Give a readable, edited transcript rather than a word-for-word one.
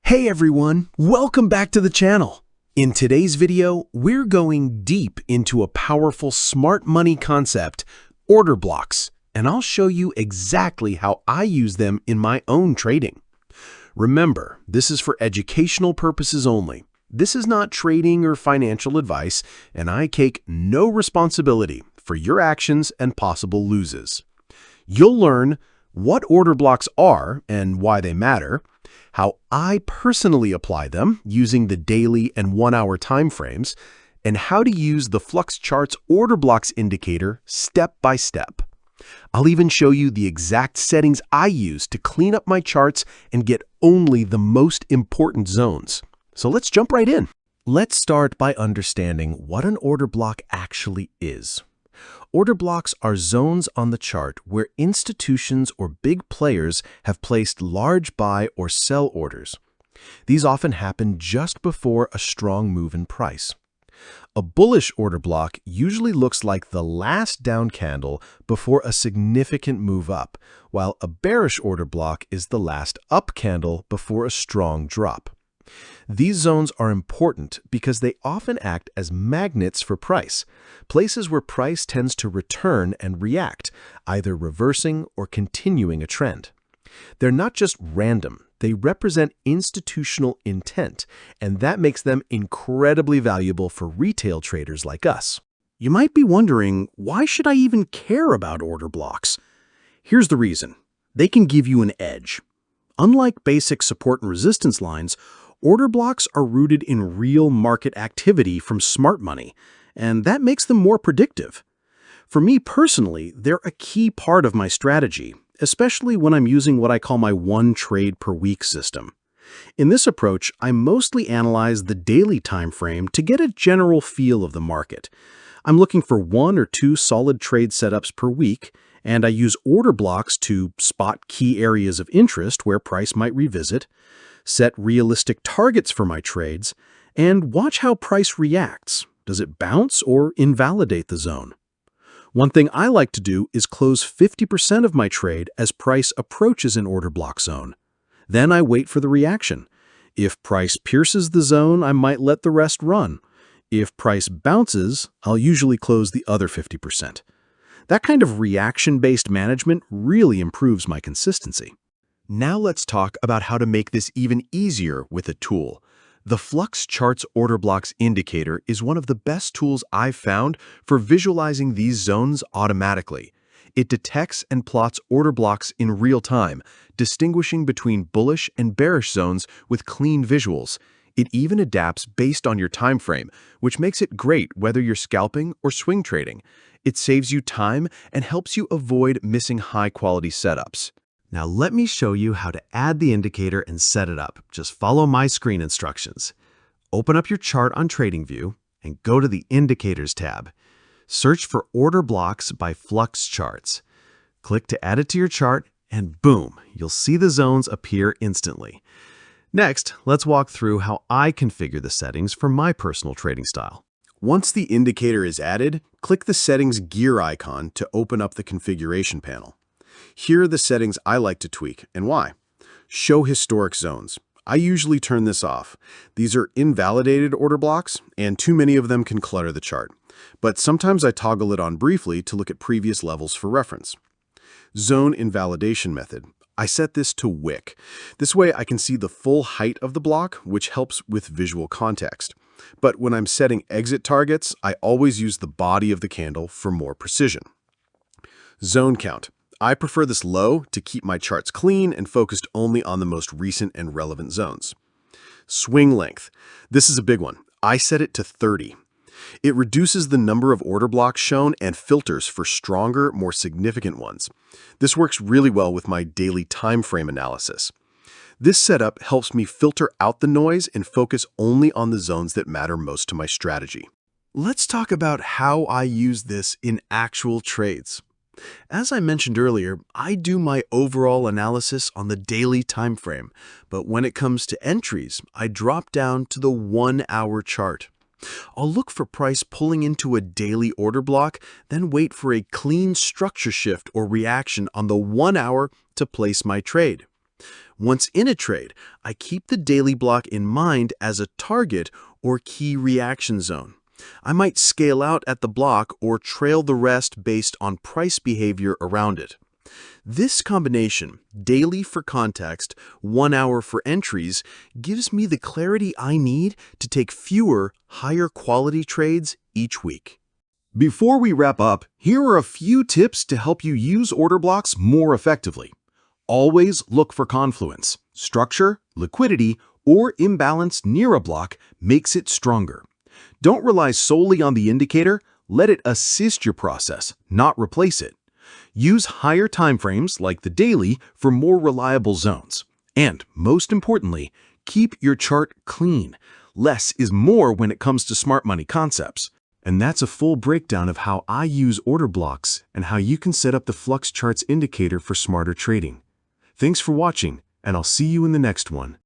Hey everyone, welcome back to the channel. In today's video, we're going deep into a powerful smart money concept, order blocks, and I'll show you exactly how I use them in my own trading. Remember, this is for educational purposes only. This is not trading or financial advice, and I take no responsibility for your actions and possible losses. You'll learn what order blocks are and why they matter, how I personally apply them using the daily and 1-hour time frames, and how to use the Fluxcharts order blocks indicator step by step. I'll even show you the exact settings I use to clean up my charts and get only the most important zones. So let's jump right in. Let's start by understanding what an order block actually is. Order blocks are zones on the chart where institutions or big players have placed large buy or sell orders. These often happen just before a strong move in price. A bullish order block usually looks like the last down candle before a significant move up, while a bearish order block is the last up candle before a strong drop. These zones are important because they often act as magnets for price, places where price tends to return and react, either reversing or continuing a trend. They're not just random, they represent institutional intent, and that makes them incredibly valuable for retail traders like us. You might be wondering, why should I even care about order blocks? Here's the reason. They can give you an edge. Unlike basic support and resistance lines, order blocks are rooted in real market activity from smart money, and that makes them more predictive. For me personally, they're a key part of my strategy, especially when I'm using what I call my one trade per week system. In this approach, I mostly analyze the daily time frame to get a general feel of the market. I'm looking for 1 or 2 solid trade setups per week, and I use order blocks to spot key areas of interest where price might revisit, set realistic targets for my trades, and watch how price reacts. Does it bounce or invalidate the zone? One thing I like to do is close 50% of my trade as price approaches an order block zone. Then I wait for the reaction. If price pierces the zone, I might let the rest run. If price bounces, I'll usually close the other 50%. That kind of reaction-based management really improves my consistency. Now let's talk about how to make this even easier with a tool. The Fluxcharts order blocks indicator is one of the best tools I've found for visualizing these zones automatically. It detects and plots order blocks in real time, distinguishing between bullish and bearish zones with clean visuals. It even adapts based on your time frame, which makes it great whether you're scalping or swing trading. It saves you time and helps you avoid missing high-quality setups. Now let me show you how to add the indicator and set it up. Just follow my screen instructions. Open up your chart on Tradingview and go to the Indicators tab. Search for Order Blocks by Fluxcharts. Click to add it to your chart and boom, you'll see the zones appear instantly. Next, let's walk through how I configure the settings for my personal trading style. Once the indicator is added, click the Settings gear icon to open up the configuration panel. Here are the settings I like to tweak, and why. Show historic zones. I usually turn this off. These are invalidated order blocks, and too many of them can clutter the chart. But sometimes I toggle it on briefly to look at previous levels for reference. Zone invalidation method. I set this to wick. This way I can see the full height of the block, which helps with visual context. But when I'm setting exit targets, I always use the body of the candle for more precision. Zone count. I prefer this low to keep my charts clean and focused only on the most recent and relevant zones. Swing length. This is a big one. I set it to 30. It reduces the number of order blocks shown and filters for stronger, more significant ones. This works really well with my daily time frame analysis. This setup helps me filter out the noise and focus only on the zones that matter most to my strategy. Let's talk about how I use this in actual trades. As I mentioned earlier, I do my overall analysis on the daily time frame, but when it comes to entries, I drop down to the 1-hour chart. I'll look for price pulling into a daily order block, then wait for a clean structure shift or reaction on the 1 hour to place my trade. Once in a trade, I keep the daily block in mind as a target or key reaction zone. I might scale out at the block or trail the rest based on price behavior around it. This combination, daily for context, 1 hour for entries, gives me the clarity I need to take fewer, higher quality trades each week. Before we wrap up, here are a few tips to help you use order blocks more effectively. Always look for confluence. Structure, liquidity, or imbalance near a block makes it stronger. Don't rely solely on the indicator, let it assist your process, not replace it. Use higher timeframes like the daily for more reliable zones. And, most importantly, keep your chart clean. Less is more when it comes to smart money concepts. And that's a full breakdown of how I use order blocks and how you can set up the Fluxcharts indicator for smarter trading. Thanks for watching, and I'll see you in the next one.